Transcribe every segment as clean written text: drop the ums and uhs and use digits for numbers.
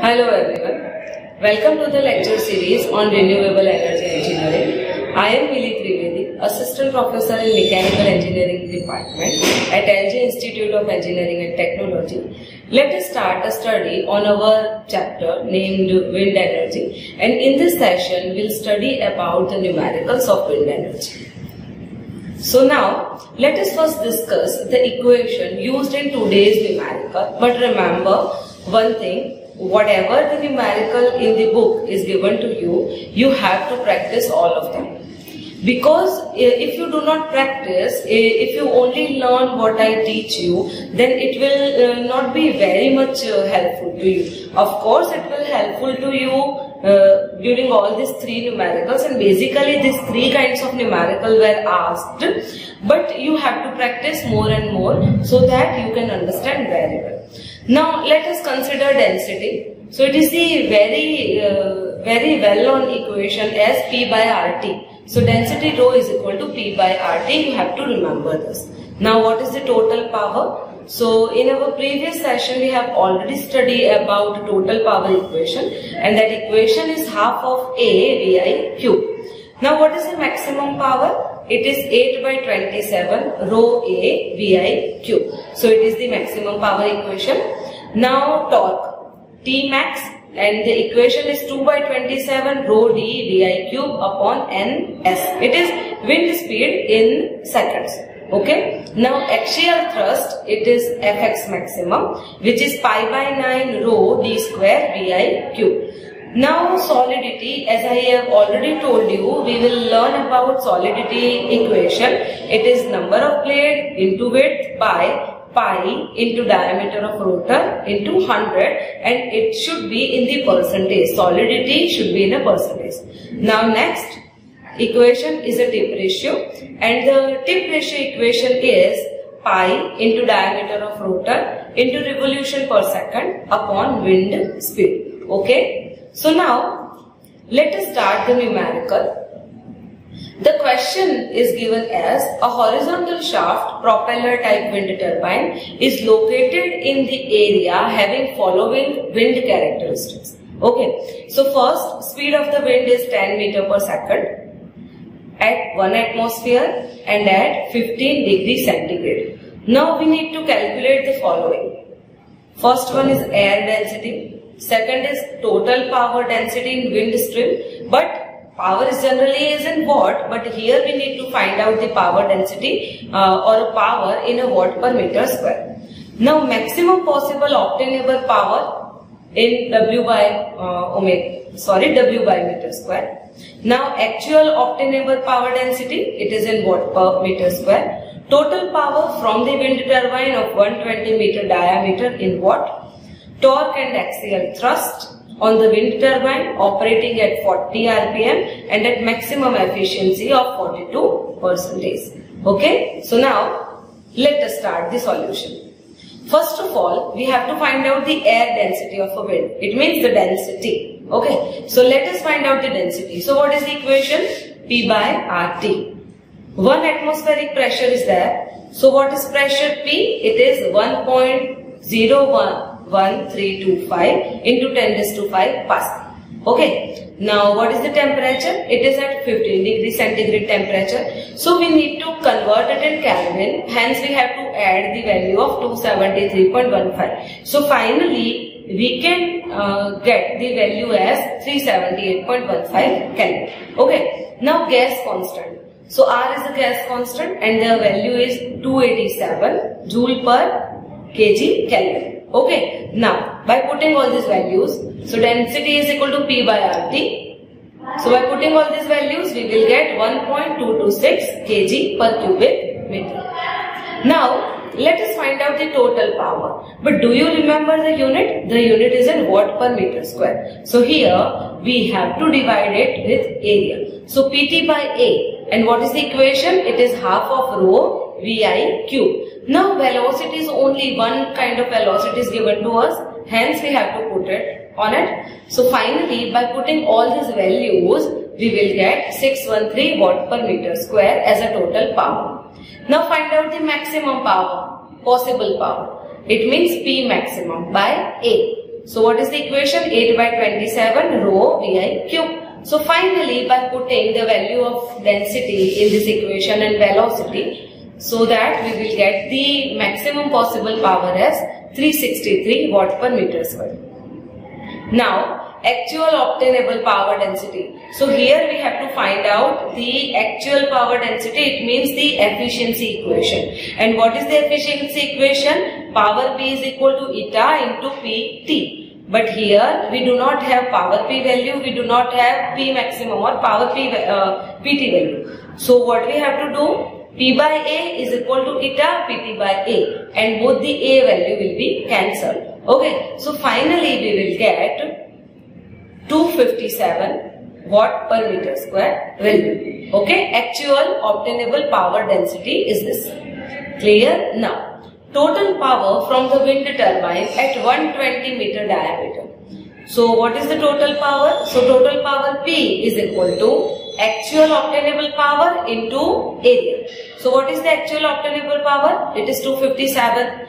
Hello everyone. Welcome to the lecture series on Renewable Energy Engineering. I am Mili Trivedi, Assistant Professor in Mechanical Engineering Department at LG Institute of Engineering and Technology. Let us start a study on our chapter named Wind Energy, and in this session we'll study about the numericals of wind energy. So now let us first discuss the equation used in today's numerical, but remember one thing. Whatever the numerical in the book is given to you, you have to practice all of them. Because if you do not practice, if you only learn what I teach you, then it will not be very much helpful to you. Of course, it will helpful to you during all these three numericals, and basically these three kinds of numerical were asked, but you have to practice more and more so that you can understand very well. Now let us consider density. So it is the very well-known equation as P by RT. So density rho is equal to P by RT. You have to remember this. Now what is the total power? So in our previous session we have already studied about total power equation, and that equation is half of A VI cube. Now what is the maximum power? It is 8 by 27 rho A VI cube. So it is the maximum power equation. Now torque T max, and the equation is 2 by 27 rho D VI cube upon NS. It is wind speed in seconds. Okay. Now axial thrust, it is Fx maximum, which is pi by 9 rho D square VI cube. Now solidity, as I have already told you, we will learn about solidity equation. It is number of blade into width by pi into diameter of rotor into 100, and it should be in the percentage. Solidity should be in a percentage. Now next equation is a tip ratio, and the tip ratio equation is pi into diameter of rotor into revolution per second upon wind speed. Okay. So now let us start the numerical. The question is given as a horizontal shaft propeller type wind turbine is located in the area having following wind characteristics. Okay. So first, speed of the wind is 10 meter per second at 1 atmosphere and at 15 degrees centigrade. Now we need to calculate the following. First one is air density. Second is total power density in wind stream, but power is generally in watt, but here we need to find out the power density or power in a watt per meter square. Now maximum possible obtainable power in W by meter square. Now actual obtainable power density, it is in watt per meter square. Total power from the wind turbine of 120 meter diameter in watt. Torque and axial thrust on the wind turbine operating at 40 rpm and at maximum efficiency of 42%. Okay. So now let us start the solution. First of all, we have to find out the air density of a wind. It means the density. Okay. So let us find out the density. So what is the equation? P by RT. 1 atmospheric pressure is there. So what is pressure P? It is 1.01325 into 10⁵ Pascal. Okay. Now what is the temperature? It is at 15 degrees centigrade temperature. So we need to convert it in Kelvin. Hence we have to add the value of 273.15. So finally we can get the value as 378.15 Kelvin. Okay. Now gas constant. So R is the gas constant and the value is 287 joule per kg Kelvin. Okay. Now by putting all these values, so density is equal to P by RT. So by putting all these values, we will get 1.226 kg per cubic meter. Now let us find out the total power. But do you remember the unit? The unit is in watt per meter square. So here we have to divide it with area. So PT by A. And what is the equation? It is half of rho VI cube. Now velocity is only one kind of velocity is given to us. Hence we have to put it on it. So finally by putting all these values, we will get 613 watt per meter square as a total power. Now find out the maximum power, possible power. It means P maximum by A. So what is the equation? 8 by 27 rho Vi cube. So finally, by putting the value of density in this equation and velocity, so that we will get the maximum possible power as 363 watt per meter square. Now, actual obtainable power density. So here we have to find out the actual power density. It means the efficiency equation. And what is the efficiency equation? Power P is equal to eta into Pt. But here we do not have power P value, we do not have P maximum or power P Pt value. So what we have to do? P by A is equal to eta Pt by A, and both the A value will be cancelled. Okay, so finally we will get 257 watt per meter square value. Okay, actual obtainable power density is this. Clear? Now, total power from the wind turbine at 120 meter diameter. So what is the total power? So total power P is equal to actual obtainable power into area. So what is the actual obtainable power? It is 257.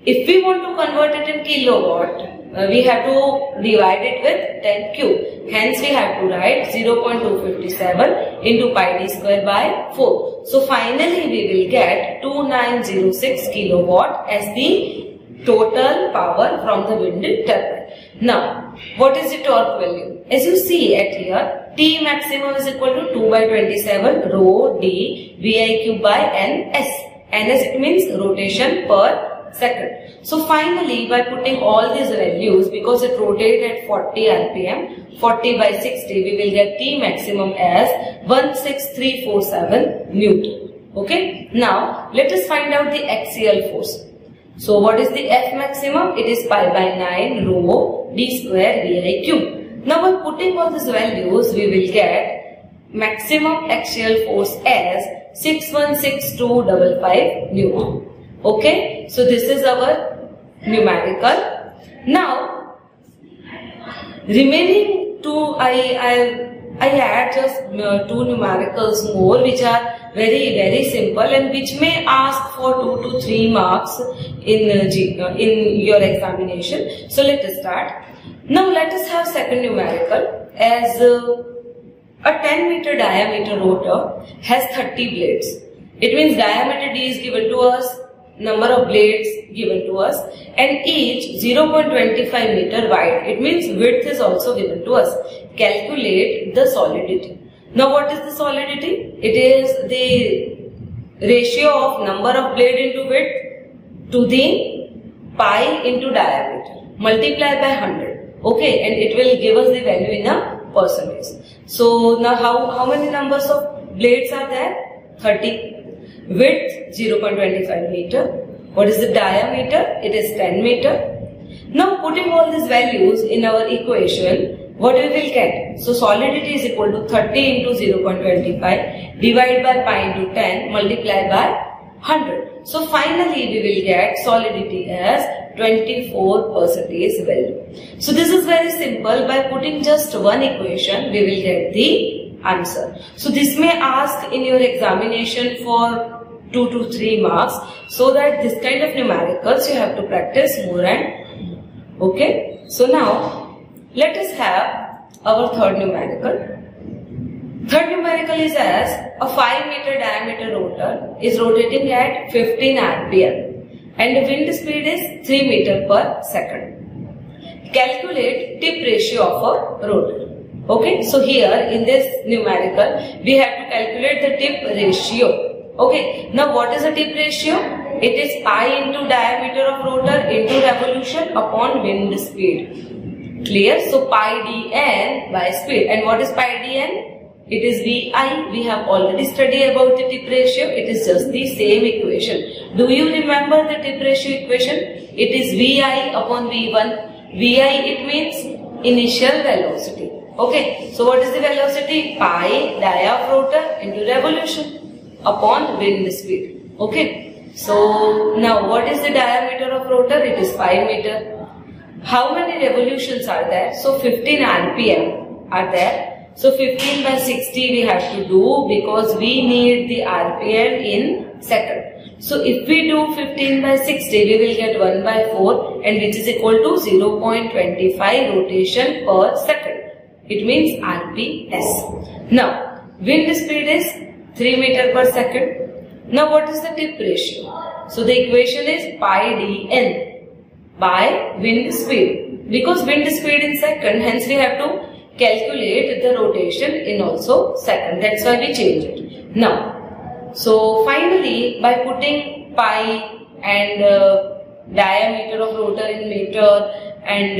If we want to convert it in kilowatt, we have to divide it with 10 cube. Hence we have to write 0.257 into pi d square by 4. So finally we will get 2906 kilowatt as the total power from the wind turbine. Now, what is the torque value? As you see at here, T maximum is equal to 2 by 27 rho d Vi cube by Ns. Ns it means rotation per second. So finally, by putting all these values, because it rotates at 40 rpm, 40 by 60, we will get T maximum as 16347 Newton. Okay. Now, let us find out the axial force. So what is the F maximum? It is pi by 9 rho d square Vi cube. Now by putting all these values, we will get maximum axial force as 616255 Newton. Okay, so this is our numerical. Now, remaining two, I add just two numericals more, which are very simple and which may ask for 2 to 3 marks in your examination. So let us start. Now let us have second numerical as a 10 meter diameter rotor has 30 blades. It means diameter D is given to us, number of blades given to us, and each 0.25 meter wide. It means width is also given to us. Calculate the solidity. Now what is the solidity? It is the ratio of number of blade into width to the pi into diameter. Multiply by 100. Okay, and it will give us the value in a percentage. So now how many numbers of blades are there? 30. Width 0.25 meter. What is the diameter? It is 10 meter. Now putting all these values in our equation, what we will get? So solidity is equal to 30 into 0.25 divided by pi into 10 multiplied by 100. So finally we will get solidity as 24% value. So this is very simple. By putting just one equation, we will get the answer. So this may ask in your examination for 2 to 3 marks. So that this kind of numericals you have to practice more and more. Okay. So now let us have our third numerical. Third numerical is as a 5 meter diameter rotor is rotating at 15 rpm and the wind speed is 3 meter per second. Calculate tip ratio of a rotor. Okay, so here in this numerical we have to calculate the tip ratio. Okay, now what is the tip ratio? It is pi into diameter of rotor into revolution upon wind speed. Clear? So pi dn by speed. And what is pi dn? It is Vi. We have already studied about the tip ratio. It is just the same equation. Do you remember the tip ratio equation? It is Vi upon V1. Vi it means initial velocity. Okay. So what is the velocity? Pi dia of rotor into revolution upon wind speed. Okay. So now what is the diameter of rotor? It is 5 meter. How many revolutions are there? So 15 rpm are there. So 15 by 60 we have to do because we need the rpm in second. So if we do 15 by 60, we will get 1 by 4 and which is equal to 0.25 rotation per second. It means RPS. Now, wind speed is 3 meter per second. Now, what is the tip ratio? So, the equation is pi dn by wind speed. Because wind speed in second, hence we have to calculate the rotation in also second. That's why we change it. Now, so finally, by putting pi and diameter of rotor in meter and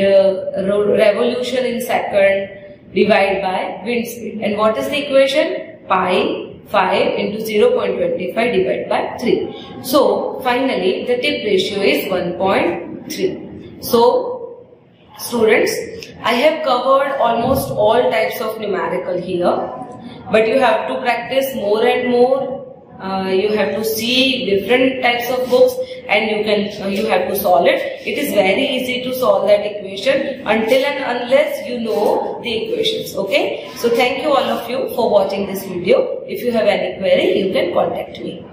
revolution in second, divide by wind speed. And what is the equation? Pi 5 into 0.25 divided by 3. So, finally, the tip ratio is 1.3. So, students, I have covered almost all types of numerical here, but you have to practice more and more. You have to see different types of books and you have to solve it. It is very easy to solve that equation until and unless you know the equations. Okay. So thank you all of you for watching this video. If you have any query, you can contact me.